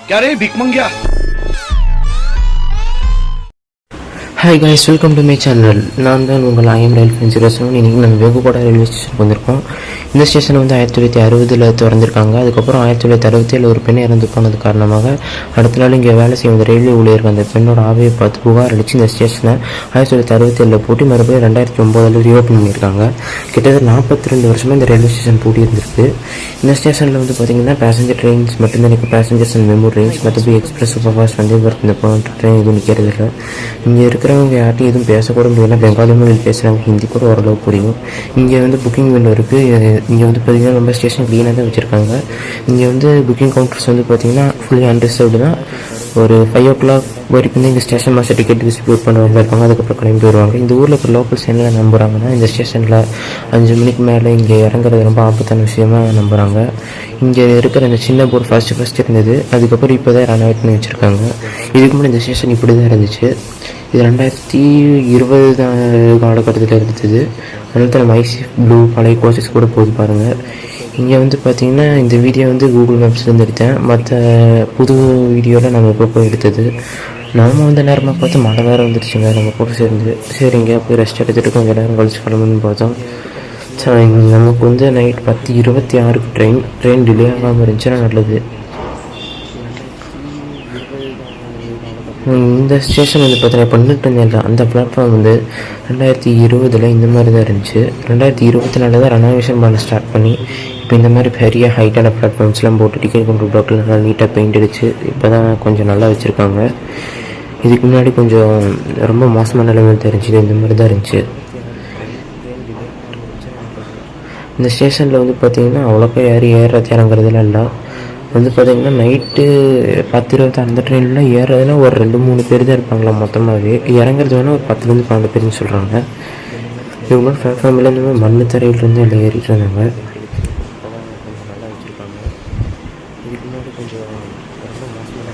क्या रे भिक मंगिया। Hi guys, welcome to my channel. நான் தான் உங்கள் ஐஎம் ரயில் ஃபென்சிரசன். இன்றைக்கி நம்ம வெகுபாடா ரயில்வே ஸ்டேஷனுக்கு வந்திருக்கோம். இந்த ஸ்டேஷனை வந்து 1960 திறந்திருக்காங்க. அதுக்கப்புறம் 1967 ஒரு பெண் இறந்து போனது காரணமாக அடுத்த நாள் இங்கே வேலை செய்ய வந்த ரயில்வே ஊழியர்கள் அந்த பெண்ணோட ஆவையை பார்த்து புகார் அளித்து இந்த ஸ்டேஷனை 1967 பூட்டி மறுபடியும் 2009 ரீஓப்பன் பண்ணியிருக்காங்க. கிட்டத்தட்ட 42 வருஷமாக இந்த ரயில்வே ஸ்டேஷன் பூட்டி இருந்திருக்கு. இந்த ஸ்டேஷனில் வந்து பார்த்திங்கன்னா பேசஞ்சர் ட்ரெயின்ஸ் மட்டும்தான் நிற்கும். பேசஞ்சர்ஸ் அண்ட் மெமோ ட்ரெயின்ஸ், மற்றபடி express, super fast, Vande Bharat இந்த போன்ற ட்ரெயின் எதுவும் நிற்கிறது இல்லை. இங்கே இருக்கிறவங்க யார்ட்டையும் எதுவும் பேசக்கூட முடியல. பெங்காலி மொழியில் பேசுகிறாங்க, ஹிந்தி கூட ஓரளவு புரியும். இங்கே வந்து புக்கிங் விண்டோ இருக்குது. இங்கே வந்து பார்த்திங்கன்னா ரொம்ப ஸ்டேஷன் க்ளீனாக தான் வச்சுருக்காங்க. இங்கே வந்து புக்கிங் கவுண்டர்ஸ் வந்து பார்த்திங்கன்னா ஃபுல்லி அன்ரிசர்வ்டு தான். ஒரு 5 o'clock வரைக்கும் இங்கே ஸ்டேஷன் மாஸ்டர் டிக்கெட் டிஸ்ட்ரிபியூட் பண்ணுறவங்க இருப்பாங்க. அதுக்கப்புறம் கிளம்பி வருவாங்க. இந்த ஊரில் இருக்கிற லோக்கல்ஸ் என்ன நம்புகிறாங்கன்னா, இந்த ஸ்டேஷனில் 5 மணிக்கு மேலே இங்கே இறங்குறது ரொம்ப ஆபத்தான விஷயமாக நம்புகிறாங்க. இங்கே இருக்கிற அந்த சின்ன போர்டு ஃபஸ்ட்டு இருந்தது. அதுக்கப்புறம் இப்போ தான் ரன் அவுட் பண்ணி வச்சுருக்காங்க. இதுக்கு முன்னாடி இந்த ஸ்டேஷன் இப்படி தான் இருந்துச்சு. இது 2020 காலகட்டத்தில் இருந்தது. அதனால நம்ம ஐசி ப்ளூ பழைய கோச்சஸ் கூட போது பாருங்கள். இங்கே வந்து பார்த்திங்கன்னா இந்த வீடியோ வந்து கூகுள் மேப்ஸ்லேருந்து எடுத்தேன். மற்ற புது வீடியோவில் நம்ம இப்போ எடுத்தது. நம்ம வந்து நேரமாக பார்த்து மழை வேறு வந்துடுச்சுங்க. நம்ம கூட சேர்ந்து சரி இங்கே போய் ரெஸ்ட் எடுத்துகிட்டு கொஞ்சம் நேரம் கழிச்சு கிளம்புன்னு பார்த்தோம். சரி, நமக்கு வந்து நைட் 10:26 ட்ரெயின் டிலே ஆகாமல் இருந்துச்சுன்னா நல்லது. இந்த ஸ்டேஷன் வந்து பார்த்தீங்கன்னா பண்ணிட்டு இருந்தேன். அந்த பிளாட்ஃபார்ம் வந்து 2020 இந்த மாதிரி தான் இருந்துச்சு. 2024 தான் ரெனோவேஷன் பண்ண ஸ்டார்ட் பண்ணி இப்போ இந்த மாதிரி பெரிய ஹைட்டான பிளாட்ஃபார்ம்ஸ்லாம் போட்டு டிக்கெட் கவுண்டர் ப்ளாக்ல நல்லா நீட்டாக பெயிண்ட் அடிச்சு இப்போ தான் கொஞ்சம் நல்லா வச்சுருக்காங்க. இதுக்கு முன்னாடி கொஞ்சம் ரொம்ப மோசமான நிலைமையில் தெரிஞ்சுது. இந்த மாதிரி தான் இருந்துச்சு. இந்த ஸ்டேஷனில் வந்து பார்த்திங்கன்னா அவ்வளோக்கா யாரும் ஏறுறது இறங்குறதுலாம் இல்லை. வந்து பார்த்திங்கன்னா நைட்டு 10-20 அந்த ட்ரெயினில் ஏறுறதுனா ஒரு 2-3 பேர் தான் இருப்பாங்களா மொத்தமாகவே. இறங்குறது வேணால் ஒரு 10-12 பேர்னு சொல்கிறாங்க. இவங்க பிளாட்ஃபார்மில் இந்த மாதிரி மண்ணு தரையிலேருந்து எல்லாம் ஏறிட்டு இருந்தாங்க. இதுக்கு முன்னாடி கொஞ்சம் ரொம்ப மோசமான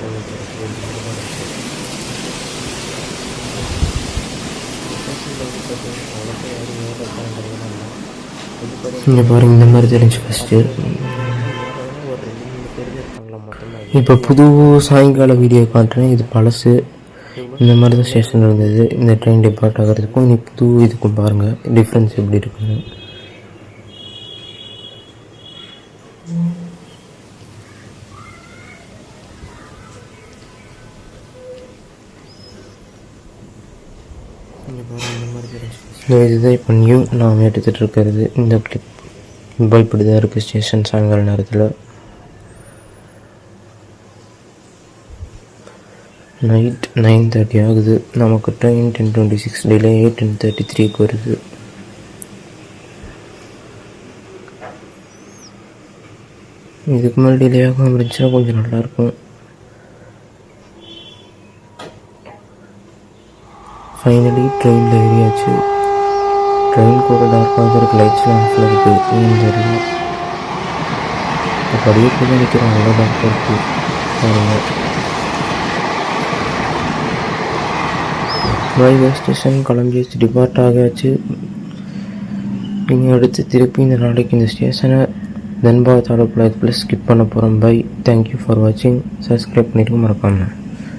இங்கே பாருங்கள், இந்த மாதிரி தெரிஞ்சு ஃபஸ்ட்டு. இப்போ புது சாயங்கால வீடியோ காட்டுறேன். இது பழசு. இந்த மாதிரி தான் ஸ்டேஷன் இருந்தது. இந்த ட்ரெயின் டிபார்ட் ஆகிறதுக்கும் இனி புது இதுக்கும் பாருங்கள் டிஃப்ரென்ஸ் எப்படி இருக்குன்னு. இதுதான் இப்போ நியூ நான் எடுத்துகிட்டு இருக்கிறது. இந்த கிளிப் இப்போ இப்படி தான் இருக்குது ஸ்டேஷன் சாயங்கால நேரத்தில். நைட் 9:30 ஆகுது. நமக்கு ட்ரெயின் 10:26 டிலே 10:33 வருது. இதுக்கு மேலே டிலே ஆகாமல் இருந்துச்சுன்னா கொஞ்சம் நல்லாயிருக்கும். ஃபைனலி ட்ரெயினில் ஏறியாச்சு. ட்ரெயின் கூட டார்க்காக இருக்குது. லைட்ஸ்லாம் ஆஃபில் இருக்குது. ஏன்னு தெரியல. இப்போ படியே கூட நிற்கிறோம். அவ்வளோ டார்க்காக இருக்குது பாருங்கள். ரயில்வே ஸ்டேஷன் கிளம்பியாச்சு, டிபார்ட் ஆகியாச்சு. நீங்கள் அடுத்து திருப்பி இந்த நாளைக்கு இந்த ஸ்டேஷனை தன்பாத் ஆலோப்ளா எக்ஸ்பிரஸ் ஸ்கிப் பண்ண போகிறோம். பை. தேங்க்யூ ஃபார் வாட்சிங். சப்ஸ்கிரைப் பண்ணிட்டு மறக்காமல்.